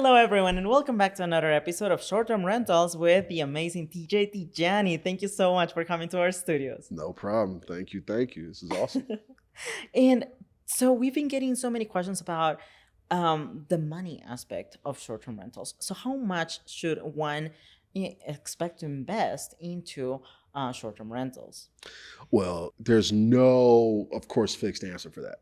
Hello, everyone, and welcome back to another episode of Short Term Rentals with the amazing TJ Tijani. Thank you so much for coming to our studios. No problem. Thank you. Thank you. This is awesome. And so, we've been getting so many questions about the money aspect of short term rentals. So, how much should one expect to invest into short term rentals? Well, there's no, of course, fixed answer for that.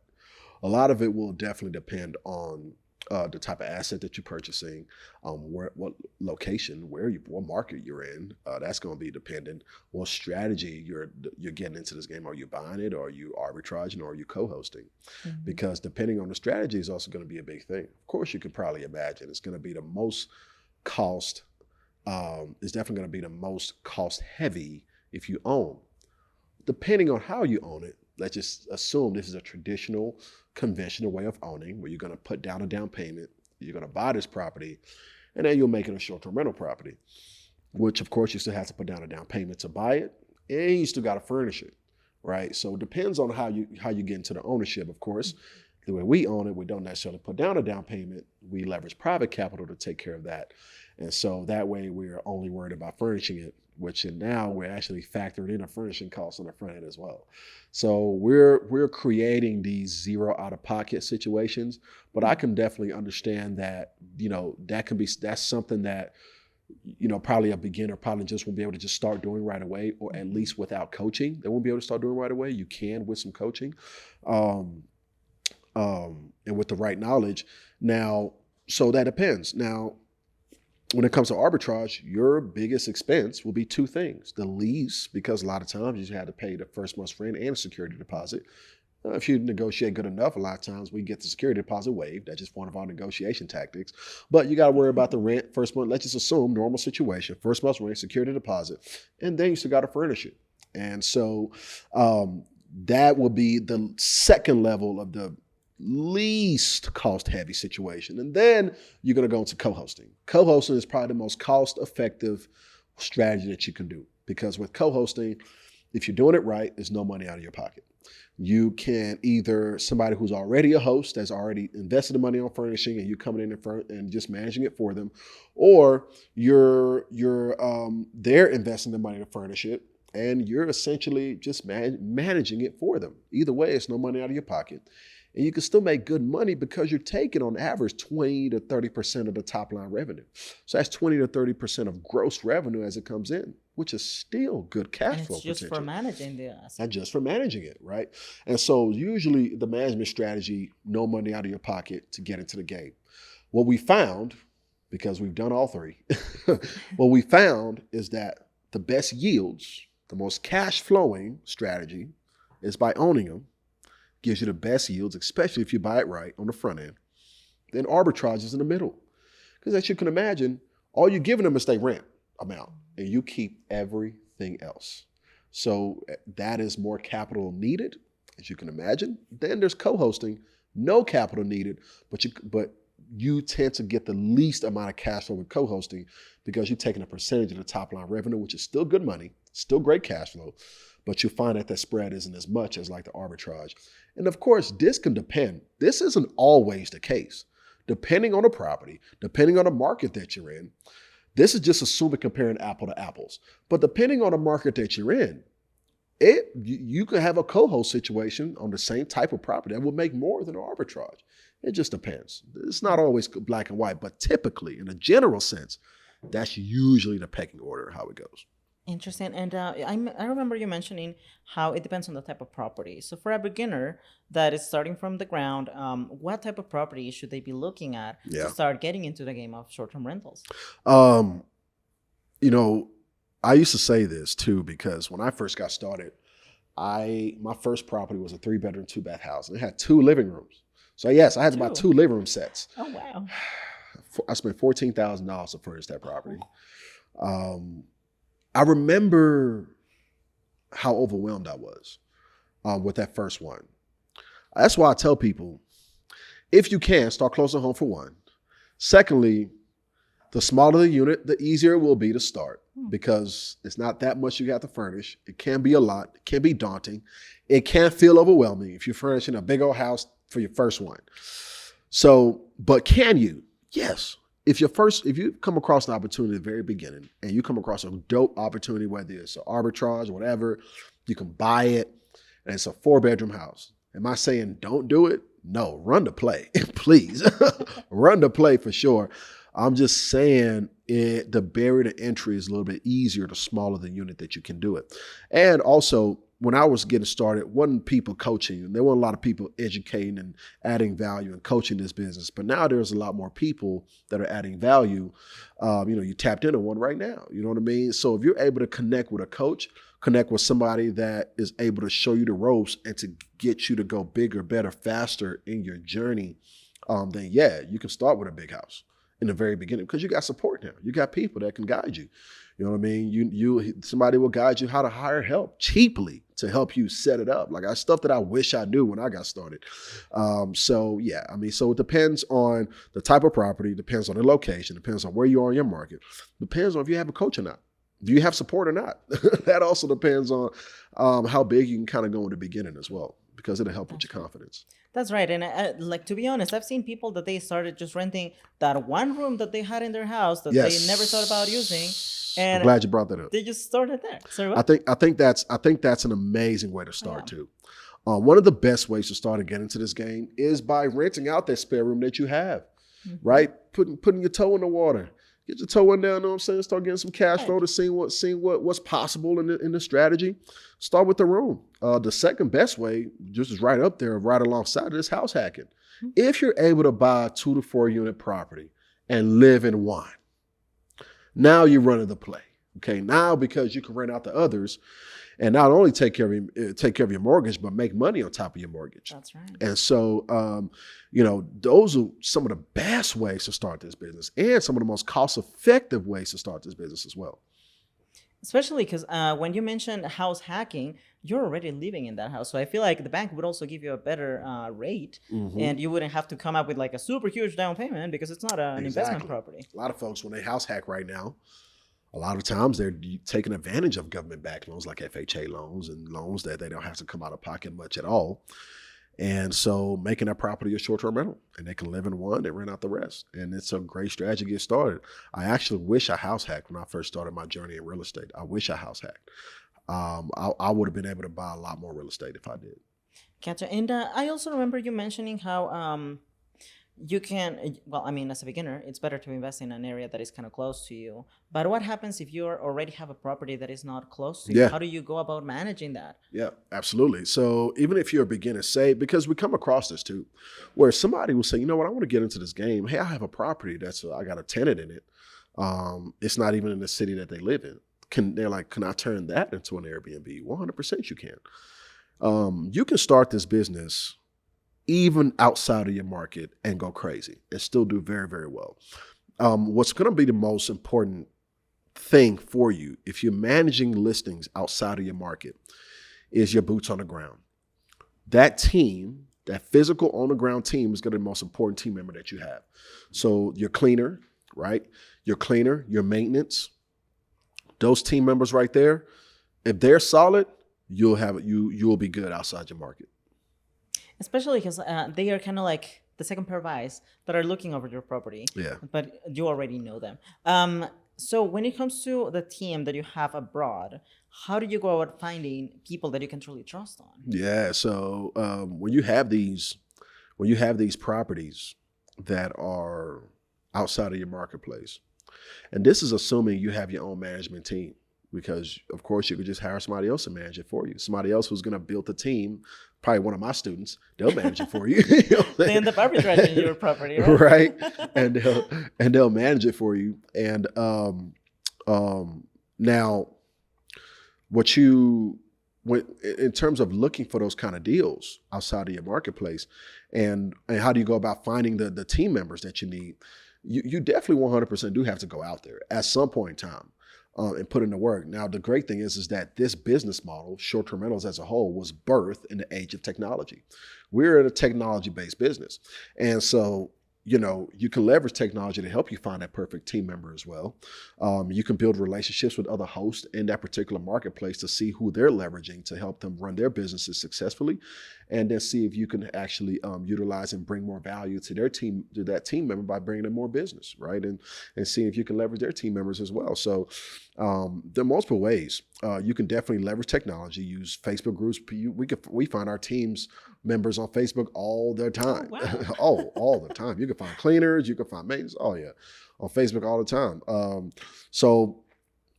A lot of it will definitely depend on the type of asset that you're purchasing, what location, what market you're in. That's going to be dependent. What strategy you're getting into this game? Are you buying it? Or are you arbitraging? Or are you co-hosting? Mhm. Because depending on the strategy is also going to be a big thing. Of course, you could probably imagine it's going to be the most cost. It's definitely going to be the most cost heavy if you own. Depending on how you own it, let's just assume this is a traditional, conventional way of owning where you're going to put down a down payment, you're going to buy this property, and then you'll make it a short-term rental property, which of course you still have to put down a down payment to buy it, and you still got to furnish it, right? So it depends on how you get into the ownership, of course. The way we own it, we don't necessarily put down a down payment. We leverage private capital to take care of that. And so that way we're only worried about furnishing it, which now we're actually factoring in a furnishing cost on the front end as well. So we're creating these zero out-of-pocket situations, but I can definitely understand that, that's something that, probably a beginner probably just won't be able to just start doing right away, or at least without coaching. They won't be able to start doing right away. You can with some coaching. And with the right knowledge. Now, so that depends. Now, when it comes to arbitrage, your biggest expense will be two things. The lease, because a lot of times you have to pay the first month's rent and a security deposit. If you negotiate good enough, a lot of times we get the security deposit waived. That's just one of our negotiation tactics. But you got to worry about the rent first month. Let's just assume normal situation, first month's rent, security deposit, and then you still got to furnish it. And so that will be the second level of the least cost heavy situation. And then you're going to go into co-hosting. Co-hosting is probably the most cost effective strategy that you can do, because with co-hosting, if you're doing it right, there's no money out of your pocket. You can either somebody who's already a host that's already invested the money on furnishing and you coming in and just managing it for them, or they're investing the money to furnish it and you're essentially just managing it for them. Either way, it's no money out of your pocket. And you can still make good money because you're taking on average 20 to 30% of the top line revenue. So that's 20 to 30% of gross revenue as it comes in, which is still good cash flow potential. It's just for managing the asset. And just for managing it, right? And so usually the management strategy, no money out of your pocket to get into the game. What we found, because we've done all three, what we found is that the best yields, the most cash flowing strategy is by owning them. Gives you the best yields, especially if you buy it right on the front end. Then arbitrage is in the middle. Because as you can imagine, all you're giving them is their rent amount, and you keep everything else. So that is more capital needed, as you can imagine. Then there's co-hosting, no capital needed, but you tend to get the least amount of cash flow with co-hosting because you're taking a percentage of the top line revenue, which is still good money, still great cash flow, but you find that spread isn't as much as like the arbitrage. And of course, this can depend. This isn't always the case. Depending on the property, depending on the market that you're in, this is just assuming comparing apple to apples. But depending on the market that you're in, you could have a co-host situation on the same type of property that will make more than an arbitrage. It just depends. It's not always black and white, but typically, in a general sense, that's usually the pecking order of how it goes. Interesting. And I remember you mentioning how it depends on the type of property. So for a beginner that is starting from the ground, what type of property should they be looking at to start getting into the game of short-term rentals? I used to say this too, because when I first got started, my first property was a 3-bedroom, 2-bath house, and it had 2 living rooms. So yes, I had about 2 living room sets. Oh, wow. I spent $14,000 to furnish that property. I remember how overwhelmed I was with that first one. That's why I tell people, if you can, start close to home for one. Secondly, the smaller the unit, the easier it will be to start, because it's not that much you have to furnish. It can be a lot. It can be daunting. It can feel overwhelming if you're furnishing a big old house for your first one. So, but can you? Yes. if you come across an opportunity at the very beginning and you come across a dope opportunity, whether it's an arbitrage or whatever, you can buy it and it's a 4-bedroom house. Am I saying don't do it? No, run the play, please. Run the play for sure. I'm just saying the barrier to entry is a little bit easier the smaller the unit that you can do it. And also, when I was getting started, wasn't people coaching, and there weren't a lot of people educating and adding value and coaching this business. But now there's a lot more people that are adding value. You tapped into one right now. You know what I mean? So if you're able to connect with a coach, connect with somebody that is able to show you the ropes and to get you to go bigger, better, faster in your journey, then yeah, you can start with a big house in the very beginning because you got support now. You got people that can guide you. You know what I mean? Somebody will guide you how to hire help cheaply to help you set it up. Like stuff that I wish I knew when I got started. So it depends on the type of property, depends on the location, depends on where you are in your market, depends on if you have a coach or not. Do you have support or not? That also depends on how big you can kind of go in the beginning as well, because it'll help with your confidence. That's right. And to be honest, I've seen people that they started just renting that one room that they had in their house that Yes. they never thought about using. I'm And glad you brought that up. they just started there. So I think that's an amazing way to start too. One of the best ways to start and get into this game is by renting out that spare room that you have, right? Putting your toe in the water. Get your toe in there, you know what I'm saying? Start getting some cash flow to see what's possible in the strategy. Start with the room. The second best way, just is right up there, right alongside it, is house hacking. If you're able to buy a 2 to 4 unit property and live in one, now you're running the play. Okay, now because you can rent out to others and not only take care of your mortgage, but make money on top of your mortgage. that's right. And so, those are some of the best ways to start this business and some of the most cost-effective ways to start this business as well. Especially because when you mentioned house hacking, you're already living in that house. So I feel like the bank would also give you a better rate, and you wouldn't have to come up with like a super huge down payment because it's not an investment property. A lot of folks, when they house hack right now, a lot of times they're taking advantage of government-backed loans like FHA loans and loans that they don't have to come out of pocket much at all. And so making that property a short-term rental, and they can live in one and rent out the rest. And it's a great strategy to get started. I actually wish I house hacked when I first started my journey in real estate. I wish I house hacked. I would have been able to buy a lot more real estate if I did. Gotcha. And I also remember you mentioning how you can, well, I mean, as a beginner, it's better to invest in an area that is kind of close to you. But what happens if you already have a property that is not close to you? Yeah. How do you go about managing that? Yeah, absolutely. So even if you're a beginner, because we come across this too, where somebody will say, you know what, I want to get into this game. Hey, I have a property I got a tenant in it. It's not even in the city that they live in. They're like, can I turn that into an Airbnb? 100% you can. You can start this business even outside of your market and go crazy and still do very, very well. What's going to be the most important thing for you if you're managing listings outside of your market is your boots on the ground. That team, that physical on the ground team is going to be the most important team member that you have. So your cleaner, right? Your cleaner, your maintenance, those team members right there, if they're solid, you'll be good outside your market. Especially because they are kind of like the second pair of eyes that are looking over your property. Yeah. But you already know them. So when it comes to the team that you have abroad, how do you go about finding people that you can truly trust on? Yeah. So when you have these properties that are outside of your marketplace, and this is assuming you have your own management team, because of course you could just hire somebody else to manage it for you. Somebody else who's going to build the team, probably one of my students, they'll manage it for you. You know They end up arbitraging your property, right? Right. And they'll manage it for you. And now in terms of looking for those kind of deals outside of your marketplace, and how do you go about finding the team members that you need? You definitely 100% do have to go out there at some point in time and put in the work. Now, the great thing is that this business model, short-term rentals as a whole, was birthed in the age of technology. We're in a technology-based business. And so, you can leverage technology to help you find that perfect team member as well. You can build relationships with other hosts in that particular marketplace to see who they're leveraging to help them run their businesses successfully. and then see if you can actually utilize and bring more value to their team, to that team member, by bringing them more business, right? And seeing if you can leverage their team members as well. So there are multiple ways. You can definitely leverage technology, use Facebook groups. We find our teams members on Facebook all the Oh, time. wow. All the time. You can find cleaners, you can find maintenance. Oh yeah, on Facebook all the time. So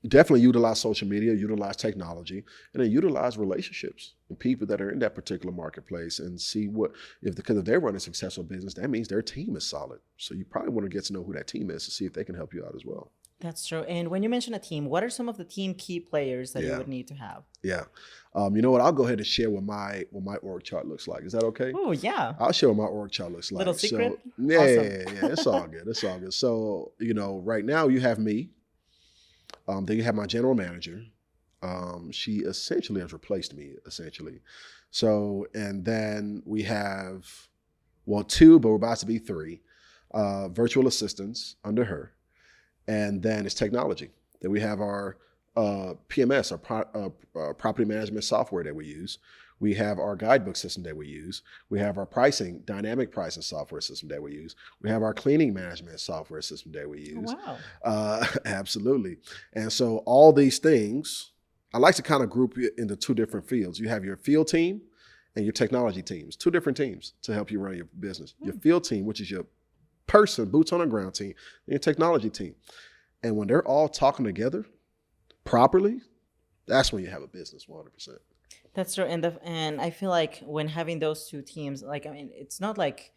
definitely utilize social media, utilize technology, and then utilize relationships and people that are in that particular marketplace, and see because if they're running a successful business, that means their team is solid. So you probably want to get to know who that team is to see if they can help you out as well. That's true. And when you mention a team, what are some of the team key players that you Yeah. would need to have? Yeah. You know what? I'll go ahead and share what my org chart looks like. Is that okay? Oh, yeah. I'll share what my org chart looks like. Little secret? So yeah, Awesome. yeah. It's all good. It's all good. So, right now you have me. Then you have my general manager. She essentially has replaced me, essentially. So, and then we have, two, but we're about to be three, virtual assistants under her. And then it's technology. Then we have our PMS, our property management software that we use. We have our guidebook system that we use. We have our dynamic pricing software system that we use. We have our cleaning management software system that we use. Wow. Absolutely. And so all these things, I like to kind of group it into two different fields. You have your field team and your technology teams, two different teams to help you run your business. Your field team, which is your person, boots on the ground team, and your technology team. And when they're all talking together properly, that's when you have a business 100%. That's true. And I feel like when having those two teams, like, I mean, it's not like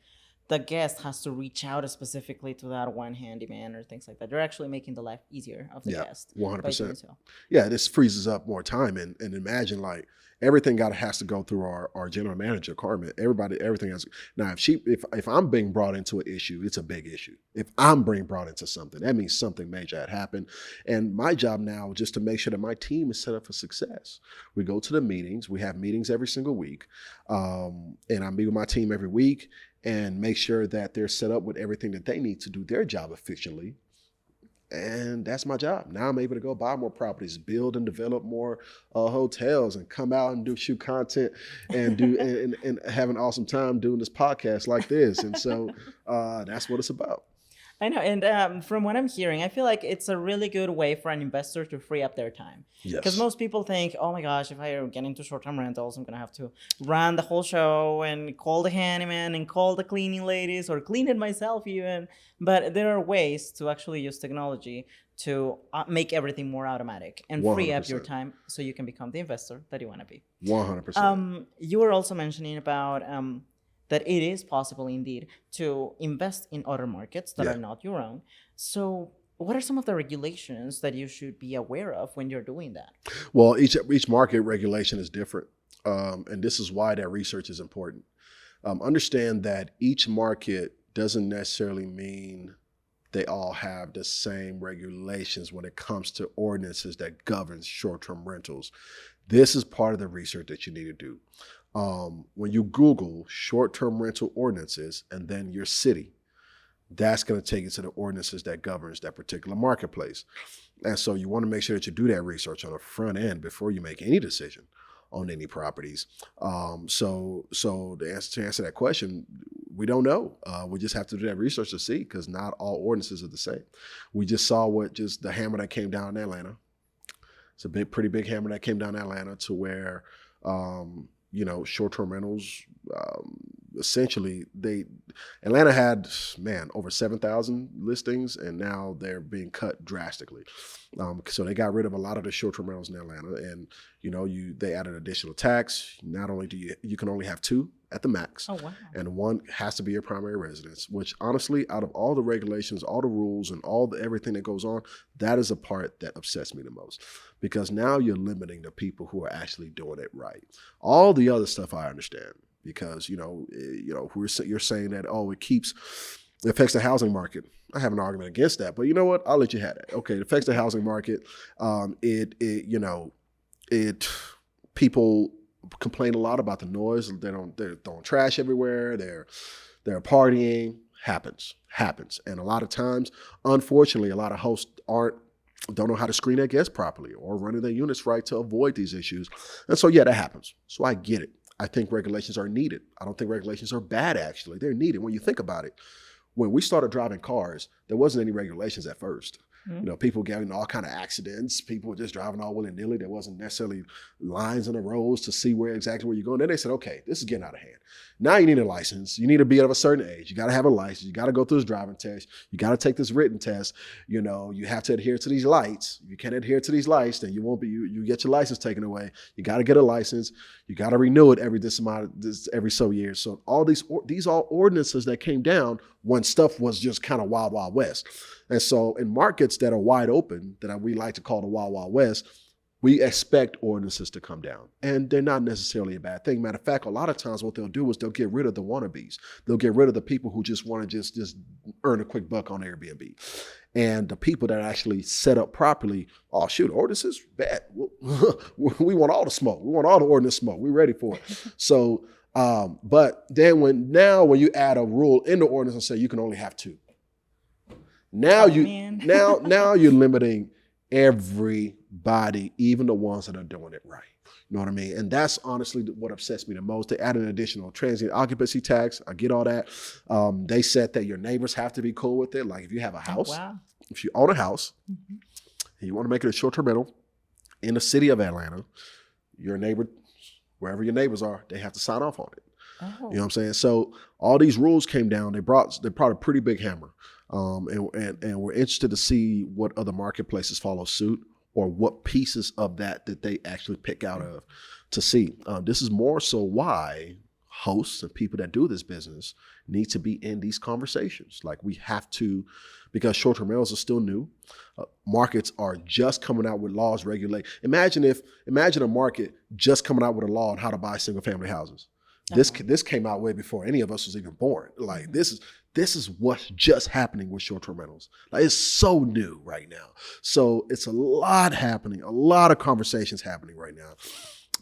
the guest has to reach out specifically to that one handyman or things like that. They're actually making the life easier of the guest. 100%. So. Yeah, this freezes up more time. And imagine, like, everything has to go through our general manager, Carmen. Everything has. Now, if I'm being brought into an issue, it's a big issue. If I'm being brought into something, that means something major had happened. And my job now is just to make sure that my team is set up for success. We go to the meetings. We have meetings every single week. And I meet with my team every week and make sure that they're set up with everything that they need to do their job efficiently. And that's my job. Now I'm able to go buy more properties, build and develop more hotels, and come out and shoot content and do and have an awesome time doing this podcast like this. And so that's what it's about. I know. And from what I'm hearing, I feel like it's a really good way for an investor to free up their time. Yes. Because most people think, oh my gosh, if I get into short-term rentals, I'm going to have to run the whole show and call the handyman and call the cleaning ladies or clean it myself even. But there are ways to actually use technology to make everything more automatic and free up your 100%. time so you can become the investor that you want to be. 100%. You were also mentioning about that it is possible indeed to invest in other markets that are not your own. So what are some of the regulations that you should be aware of when you're doing that? Well, each market regulation is different. And this is why that research is important. Understand that each market doesn't necessarily mean they all have the same regulations when it comes to ordinances that govern short-term rentals. This is part of the research that you need to do. When you Google short-term rental ordinances and then your city, that's going to take you to the ordinances that governs that particular marketplace. And so you want to make sure that you do that research on the front end before you make any decision on any properties. So to answer that question, we don't know. We just have to do that research to see, because not all ordinances are the same. We just saw the hammer that came down in Atlanta. It's a pretty big hammer that came down in Atlanta to where, short-term rentals, essentially Atlanta had, over 7,000 listings, and now they're being cut drastically. So they got rid of a lot of the short-term rentals in Atlanta, and they added additional tax. Not only you can only have two at the max. Oh, wow. And one has to be your primary residence, which honestly, out of all the regulations, all the rules, and everything that goes on, that is a part that upsets me the most, because now you're limiting the people who are actually doing it right. All the other stuff I understand, because you're saying that, it affects the housing market. I have an argument against that, but you know what? I'll let you have that. Okay, it affects the housing market. People complain a lot about the noise. They're throwing trash everywhere. They're partying. Happens. And a lot of times, unfortunately, a lot of hosts don't know how to screen their guests properly or running their units right to avoid these issues. And so, that happens. So I get it. I think regulations are needed. I don't think regulations are bad, actually. They're needed when you think about it. When we started driving cars, there wasn't any regulations at first. People getting all kind of accidents. People were just driving all willy-nilly. There wasn't necessarily lines in the roads to see exactly where you're going. Then they said, okay, this is getting out of hand. Now you need a license. You need to be of a certain age. You got to have a license. You got to go through this driving test. You got to take this written test. You have to adhere to these lights. If you can't adhere to these lights, then you won't be. You get your license taken away. You got to get a license. You got to renew it every so years. So all these all ordinances that came down when stuff was just kind of wild, wild west. And so in markets that are wide open, that we like to call the wild, wild west, we expect ordinances to come down. And they're not necessarily a bad thing. Matter of fact, a lot of times what they'll do is they'll get rid of the wannabes. They'll get rid of the people who just want to just earn a quick buck on Airbnb. And the people that actually set up properly, oh, shoot, ordinances, bad. We want all the smoke. We want all the ordinance smoke. We're ready for it. So, but then when you add a rule in the ordinance and say you can only have 2, now now you're limiting everybody, even the ones that are doing it right. You know what I mean? And that's honestly what upsets me the most. They add an additional transient occupancy tax. I get all that. They said that your neighbors have to be cool with it. Like if you have a house, if you own a house, and you want to make it a short-term rental in the city of Atlanta, your neighbor, wherever your neighbors are, they have to sign off on it. You know what I'm saying? So all these rules came down. They brought a pretty big hammer. And we're interested to see what other marketplaces follow suit, or what pieces of that they actually pick out of to see. This is more so why hosts and people that do this business need to be in these conversations. Like we have to, because short-term rentals are still new. Markets are just coming out with laws regulate. Imagine a market just coming out with a law on how to buy single-family houses. This came out way before any of us was even born. Like this is what's just happening with short-term rentals. Like it's so new right now. So it's a lot happening, a lot of conversations happening right now.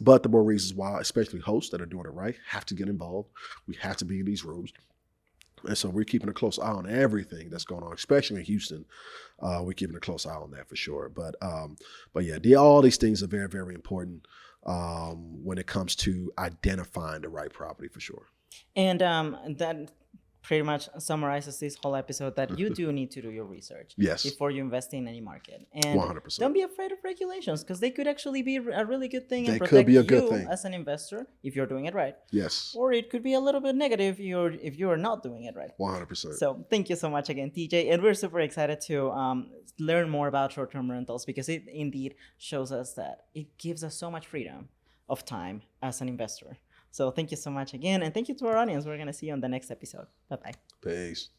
But the more reasons why, especially hosts that are doing it right, have to get involved. We have to be in these rooms. And so we're keeping a close eye on everything that's going on, especially in Houston. We're keeping a close eye on that for sure. But yeah, all these things are very, very important when it comes to identifying the right property for sure. And that pretty much summarizes this whole episode, that you do need to do your research before you invest in any market. And 100%. Don't be afraid of regulations, because they could actually be a really good thing and They protect could be a good you thing. as an investor if you're doing it right. Yes. Or it could be a little bit negative if you're not doing it right. 100%. So thank you so much again, TJ. And we're super excited to learn more about short-term rentals, because it indeed shows us that it gives us so much freedom of time as an investor. So thank you so much again. And thank you to our audience. We're going to see you on the next episode. Bye-bye. Peace.